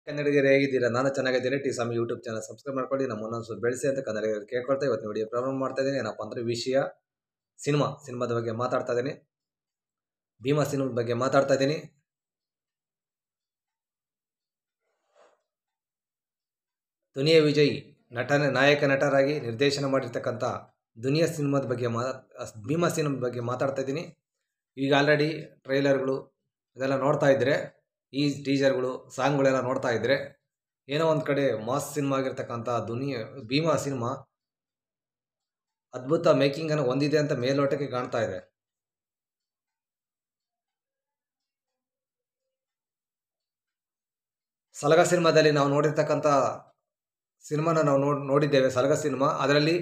ಕನ್ನಡಿಗರು ಹೇಗಿದ್ದೀರಾ? ನಾನು ಚೆನ್ನಾಗಿದ್ದೀನಿ. ಟಿ ಸ್ವಾಮಿ ಯೂಟ್ಯೂಬ್ ಚಾನಲ್ ಸಬ್ಸ್ಕ್ರೈಬ್ ಮಾಡ್ಕೊಳ್ಳಿ. ನಮ್ಮನ್ನು ಸ್ವಲ್ಪ ಬೆಳೆಸಿ ಅಂತ ಕನ್ನಡಿಗರು ಕೇಳ್ಕೊಳ್ತಾ ಇವತ್ತು ವಿಡಿಯೋ ಪ್ರಾರಂಭ ಮಾಡ್ತಾ ಇದ್ದೀನಿ. ಏನಪ್ಪ ಅಂದರೆ ವಿಷಯ ಸಿನಿಮಾದ ಬಗ್ಗೆ ಮಾತಾಡ್ತಾ ಇದ್ದೀನಿ. ಭೀಮಾ ಸಿನಿಮಾದ ಬಗ್ಗೆ ಮಾತಾಡ್ತಾ ಇದ್ದೀನಿ. ದುನಿಯಾ ವಿಜಯ್ ನಾಯಕ ನಟರಾಗಿ ನಿರ್ದೇಶನ ಮಾಡಿರ್ತಕ್ಕಂಥ ದುನಿಯಾ ಸಿನಿಮಾದ ಬಗ್ಗೆ ಭೀಮಾ ಸಿನಿಮಾದ ಬಗ್ಗೆ ಮಾತಾಡ್ತಾ ಇದ್ದೀನಿ. ಈಗ ಆಲ್ರೆಡಿ ಟ್ರೈಲರ್ಗಳು ಇದೆಲ್ಲ ನೋಡ್ತಾ ಇದ್ದರೆ, ಈ ಟೀಸರ್ಗಳು ಸಾಂಗ್ಗಳೆಲ್ಲ ನೋಡ್ತಾ ಇದ್ದರೆ ಏನೋ ಒಂದು ಕಡೆ ಮಾಸ್ ಸಿನಿಮಾ ಆಗಿರ್ತಕ್ಕಂಥ ಭೀಮಾ ಸಿನಿಮಾ ಅದ್ಭುತ ಮೇಕಿಂಗನ್ನು ಹೊಂದಿದೆ ಅಂತ ಮೇಲ್ನೋಟಕ್ಕೆ ಕಾಣ್ತಾ ಇದೆ. ಸಲಗ ಸಿನಿಮಾದಲ್ಲಿ ನಾವು ನೋಡಿರ್ತಕ್ಕಂಥ ಸಿನಿಮಾನ ನಾವು ನೋಡಿದ್ದೇವೆ. ಸಲಗ ಸಿನಿಮಾ, ಅದರಲ್ಲಿ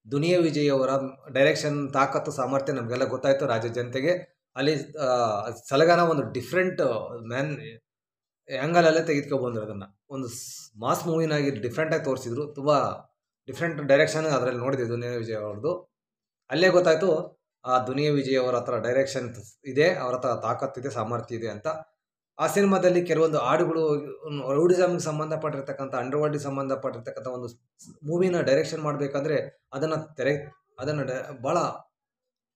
ದುನಿಯಾ ವಿಜಯ್ ಅವರ ಡೈರೆಕ್ಷನ್ ತಾಕತ್ತು ಸಾಮರ್ಥ್ಯ ನಮಗೆಲ್ಲ ಗೊತ್ತಾಯಿತು, ರಾಜ್ಯ ಜನತೆಗೆ. ಅಲ್ಲಿ ಸಲಗನ ಒಂದು ಡಿಫ್ರೆಂಟ್ ಆ್ಯಂಗಲಲ್ಲೇ ತೆಗೆದುಕೊಬಂದರು. ಅದನ್ನು ಒಂದು ಮಾಸ್ ಮೂವಿನಾಗಿ ಡಿಫ್ರೆಂಟಾಗಿ ತೋರಿಸಿದ್ರು. ತುಂಬ ಡಿಫ್ರೆಂಟ್ ಡೈರೆಕ್ಷನ್ ಅದರಲ್ಲಿ ನೋಡಿದ್ವಿ ದುನಿಯಾ ವಿಜಯ್ ಅವ್ರದ್ದು. ಅಲ್ಲೇ ಗೊತ್ತಾಯಿತು ಆ ದುನಿಯಾ ವಿಜಯ್ ಅವರ ಹತ್ರ ಡೈರೆಕ್ಷನ್ ಇದೆ, ಅವರ ಹತ್ರ ತಾಕತ್ತಿದೆ, ಸಾಮರ್ಥ್ಯ ಇದೆ ಅಂತ. ಆ ಸಿನಿಮಾದಲ್ಲಿ ಕೆಲವೊಂದು ಹಾಡುಗಳು ರೌಡಿಸಮ್ಗೆ ಸಂಬಂಧಪಟ್ಟಿರ್ತಕ್ಕಂಥ, ಅಂಡರ್ವರ್ಲ್ಡ್ಗೆ ಸಂಬಂಧಪಟ್ಟಿರ್ತಕ್ಕಂಥ ಒಂದು ಮೂವಿನ ಡೈರೆಕ್ಷನ್ ಮಾಡಬೇಕಂದ್ರೆ ಅದನ್ನು ಭಾಳ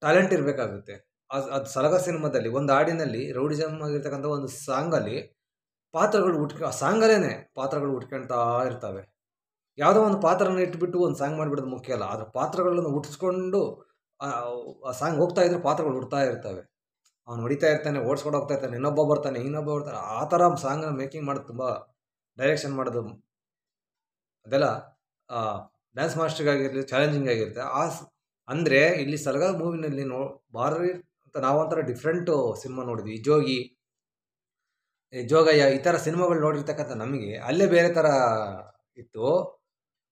ಟ್ಯಾಲೆಂಟ್ ಇರಬೇಕಾಗುತ್ತೆ. ಅದು ಸಲಗ ಸಿನಿಮಾದಲ್ಲಿ ಒಂದು ಹಾಡಿನಲ್ಲಿ ರೌಡಿಸಮ್ ಆಗಿರ್ತಕ್ಕಂಥ ಒಂದು ಸಾಂಗಲ್ಲಿ ಪಾತ್ರಗಳು ಸಾಂಗಲ್ಲೇ ಪಾತ್ರಗಳು ಹುಟ್ಕೊಳ್ತಾ ಇರ್ತವೆ. ಯಾವುದೋ ಒಂದು ಪಾತ್ರನ ಇಟ್ಬಿಟ್ಟು ಒಂದು ಸಾಂಗ್ ಮಾಡಿಬಿಡೋದು ಮುಖ್ಯ ಅಲ್ಲ, ಅದರ ಪಾತ್ರಗಳನ್ನು ಹುಟ್ಟಿಸ್ಕೊಂಡು ಆ ಸಾಂಗ್ ಹೋಗ್ತಾ ಇದ್ರೆ ಪಾತ್ರಗಳು ಹುಡ್ತಾ ಇರ್ತವೆ. ಅವ್ನು ಹೊಡಿತಾ ಇರ್ತಾನೆ, ಓಡಿಸ್ಕೊಂಡು ಹೋಗ್ತಾ ಇರ್ತಾನೆ, ಇನ್ನೊಬ್ಬ ಬರ್ತಾನೆ. ಆ ಥರ ಸಾಂಗ್ನ ಮೇಕಿಂಗ್ ಮಾಡೋದು, ತುಂಬ ಡೈರೆಕ್ಷನ್ ಮಾಡೋದು, ಅದೆಲ್ಲ ಡ್ಯಾನ್ಸ್ ಮಾಸ್ಟರ್ಗಾಗಿರಲಿ ಚಾಲೆಂಜಿಂಗ್ ಆಗಿರುತ್ತೆ. ಅಂದರೆ ಇಲ್ಲಿ ಸಲಗ ಮೂವಿನಲ್ಲಿ ಭಾರಿ ಅಂತ ನಾವೊಂಥರ ಡಿಫ್ರೆಂಟು ಸಿನಿಮಾ ನೋಡಿದ್ವಿ. ಜೋಗಯ್ಯ ಈ ಥರ ಸಿನಿಮಾಗಳು ನೋಡಿರ್ತಕ್ಕಂಥ ನಮಗೆ ಅಲ್ಲೇ ಬೇರೆ ಥರ ಇತ್ತು.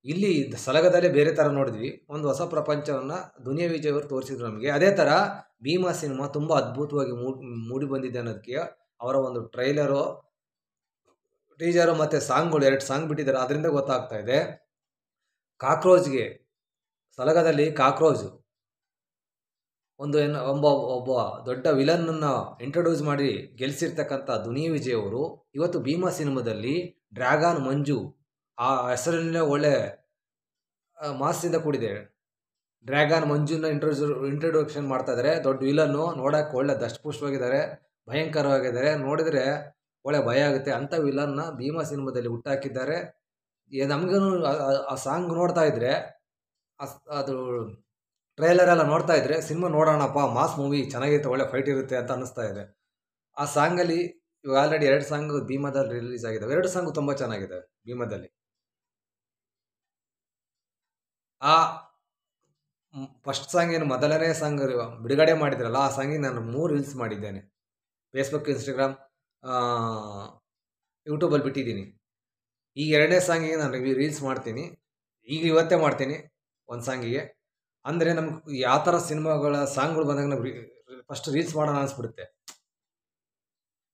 ಇಲ್ಲಿ ಸಲಗದಲ್ಲೇ ಬೇರೆ ಥರ ನೋಡಿದ್ವಿ. ಒಂದು ಹೊಸ ಪ್ರಪಂಚವನ್ನು ದುನಿಯಾ ವಿಜಯ್ ಅವರು ತೋರಿಸಿದ್ರು ನಮಗೆ. ಅದೇ ಥರ ಭೀಮಾ ಸಿನಿಮಾ ತುಂಬ ಅದ್ಭುತವಾಗಿ ಮೂಡಿ ಬಂದಿದೆ ಅನ್ನೋದಕ್ಕೆ ಅವರ ಒಂದು ಟೀಸರು ಮತ್ತು ಸಾಂಗ್ಗಳು 2 ಸಾಂಗ್ ಬಿಟ್ಟಿದ್ದಾರೆ, ಅದರಿಂದ ಗೊತ್ತಾಗ್ತಾ ಇದೆ. ಕಾಕ್ರೋಚ್ಗೆ ಸಲಗದಲ್ಲಿ ಕಾಕ್ರೋಚ್ ಒಬ್ಬ ದೊಡ್ಡ ವಿಲನ್ನನ್ನು ಇಂಟ್ರೊಡ್ಯೂಸ್ ಮಾಡಿ ಗೆಲ್ಲಿಸಿರ್ತಕ್ಕಂಥ ದುನಿಯಾ ವಿಜಯ್ ಅವರು ಇವತ್ತು ಭೀಮಾ ಸಿನಿಮಾದಲ್ಲಿ ಡ್ರ್ಯಾಗನ್ ಮಂಜು, ಆ ಹೆಸರಲ್ಲೇ ಒಳ್ಳೆ ಮಾಸಿಂದ ಕೂಡಿದೆ. ಡ್ರ್ಯಾಗನ್ ಮಂಜುನ ಇಂಟ್ರೊಡಕ್ಷನ್ ಮಾಡ್ತಾ ಇದ್ದಾರೆ. ದೊಡ್ಡ ವಿಲನ್ನು, ನೋಡೋಕೆ ಒಳ್ಳೆ ದಷ್ಟಪುಷ್ಟವಾಗಿದ್ದಾರೆ, ಭಯಂಕರವಾಗಿದ್ದಾರೆ. ನೋಡಿದರೆ ಒಳ್ಳೆ ಭಯ ಆಗುತ್ತೆ. ಅಂಥ ವಿಲನ್ನ ಭೀಮಾ ಸಿನಿಮಾದಲ್ಲಿ ಹುಟ್ಟಾಕಿದ್ದಾರೆ. ನಮಗೂ ಆ ಸಾಂಗ್ ನೋಡ್ತಾ ಇದ್ದರೆ, ಅದು ಟ್ರೈಲರ್ ಎಲ್ಲ ನೋಡ್ತಾ ಇದ್ದರೆ ಸಿನಿಮಾ ನೋಡೋಣಪ್ಪ, ಮಾಸ್ ಮೂವಿ ಚೆನ್ನಾಗಿರುತ್ತೆ, ಒಳ್ಳೆ ಫೈಟ್ ಇರುತ್ತೆ ಅಂತ ಅನ್ನಿಸ್ತಾ ಇದೆ. ಆ ಸಾಂಗಲ್ಲಿ ಇವಾಗ ಆಲ್ರೆಡಿ 2 ಸಾಂಗ್ ಭೀಮಾದಲ್ಲಿ ರಿಲೀಸ್ ಆಗಿದ್ದಾವೆ. 2 ಸಾಂಗು ತುಂಬ ಚೆನ್ನಾಗಿದ್ದಾವೆ ಭೀಮಾದಲ್ಲಿ. ಆ ಫಸ್ಟ್ ಸಾಂಗ್ ಏನು ಮೊದಲನೇ ಸಾಂಗ್ ಬಿಡುಗಡೆ ಮಾಡಿದ್ರಲ್ಲ, ಆ ಸಾಂಗಿಗೆ ನಾನು 3 ರೀಲ್ಸ್ ಮಾಡಿದ್ದೇನೆ. ಫೇಸ್ಬುಕ್, ಇನ್ಸ್ಟಾಗ್ರಾಮ್, ಯೂಟ್ಯೂಬಲ್ಲಿ ಬಿಟ್ಟಿದ್ದೀನಿ. ಈಗ 2ನೇ ಸಾಂಗಿಗೆ ನಾನು ರೀಲ್ಸ್ ಮಾಡ್ತೀನಿ. ಇವತ್ತೇ ಮಾಡ್ತೀನಿ ಒಂದು ಸಾಂಗಿಗೆ. ಅಂದರೆ ನಮ್ಗೆ ಯಾವ ಥರ ಸಿನಿಮಾಗಳ ಸಾಂಗ್ಗಳು ಬಂದಾಗ ನಾವು ಫಸ್ಟ್ ರೀಲ್ಸ್ ಮಾಡೋಣ ಅನಿಸ್ಬಿಡುತ್ತೆ.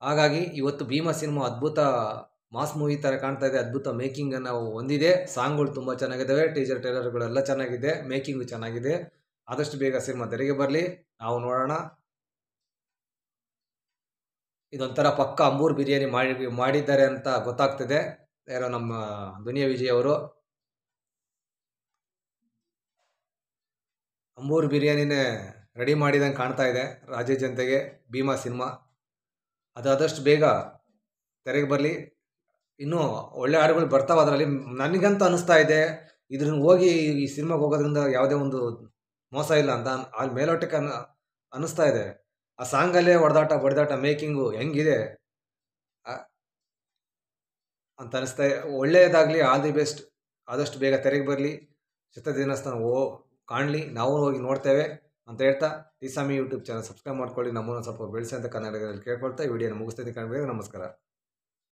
ಹಾಗಾಗಿ ಇವತ್ತು ಭೀಮಾ ಸಿನಿಮಾ ಅದ್ಭುತ ಮಾಸ್ ಮೂವಿ ಥರ ಕಾಣ್ತಾ ಇದೆ. ಅದ್ಭುತ ಮೇಕಿಂಗನ್ನು ಹೊಂದಿದೆ. ಸಾಂಗ್ಗಳು ತುಂಬ ಚೆನ್ನಾಗಿದ್ದಾವೆ, ಟ್ರೈಲರ್ಗಳೆಲ್ಲ ಚೆನ್ನಾಗಿದೆ, ಮೇಕಿಂಗು ಚೆನ್ನಾಗಿದೆ. ಆದಷ್ಟು ಬೇಗ ಸಿನಿಮಾ ತೆರೆಗೆ ಬರಲಿ, ನಾವು ನೋಡೋಣ. ಇದೊಂಥರ ಪಕ್ಕ ಅಂಬೂರ್ ಬಿರಿಯಾನಿ ಮಾಡಿದ್ದಾರೆ ಅಂತ ಗೊತ್ತಾಗ್ತಿದೆ. ಯಾರೋ ನಮ್ಮ ದುನಿಯಾ ವಿಜಯ್ ಅವರು ಅಂಬೂರ್ ಬಿರಿಯಾನಿನೇ ರೆಡಿ ಮಾಡಿದಂಗೆ ಕಾಣ್ತಾ ಇದೆ ರಾಜ್ಯ ಜನತೆಗೆ ಭೀಮಾ ಸಿನಿಮಾ. ಆದಷ್ಟು ಬೇಗ ತೆರೆಗೆ ಬರಲಿ. ಇನ್ನೂ ಒಳ್ಳೆ ಹಾಡುಗಳು ಬರ್ತಾವೆ ಅದರಲ್ಲಿ. ನನಗಂತ ಅನ್ನಿಸ್ತಾ ಇದೆ, ಇದ್ರನ್ನ ಹೋಗಿ ಈ ಸಿನಿಮಾಗೆ ಹೋಗೋದ್ರಿಂದ ಯಾವುದೇ ಒಂದು ಮೋಸ ಇಲ್ಲ ಅಂತ ಅಲ್ಲಿ ಮೇಲೋಟಕ್ಕೆ ಅನ್ನಿಸ್ತಾ ಇದೆ. ಆ ಸಾಂಗಲ್ಲೇ ಹೊಡೆದಾಟ ಮೇಕಿಂಗು ಹೆಂಗಿದೆ ಅಂತ ಅನ್ನಿಸ್ತಾ ಇದೆ. ಒಳ್ಳೆಯದಾಗಲಿ, ಆಲ್ ದಿ ಬೆಸ್ಟ್. ಆದಷ್ಟು ಬೇಗ ತೆರೆಗೆ ಬರಲಿ, ದಿನಸ್ಥಾನ ಕಾಣಲಿ, ನಾವು ಹೋಗಿ ನೋಡ್ತೇವೆ ಅಂತ ಹೇಳ್ತಾ ಟಿ ಸ್ವಾಮಿ ಯೂಟ್ಯೂಬ್ ಚಾನಲ್ ಸಬ್ಸ್ಕ್ರೈಬ್ ಮಾಡ್ಕೊಳ್ಳಿ. ನಮ್ಮನ್ನು ಸ್ವಲ್ಪ ಬೆಳೆಸಿ ಅಂತ ಕನ್ನಡದಲ್ಲಿ ಕೇಳ್ಕೊಳ್ತಾ ಈ ವಿಡಿಯೋನ ಮುಗಿಸ್ತೀನಿ. ನಮಸ್ಕಾರ.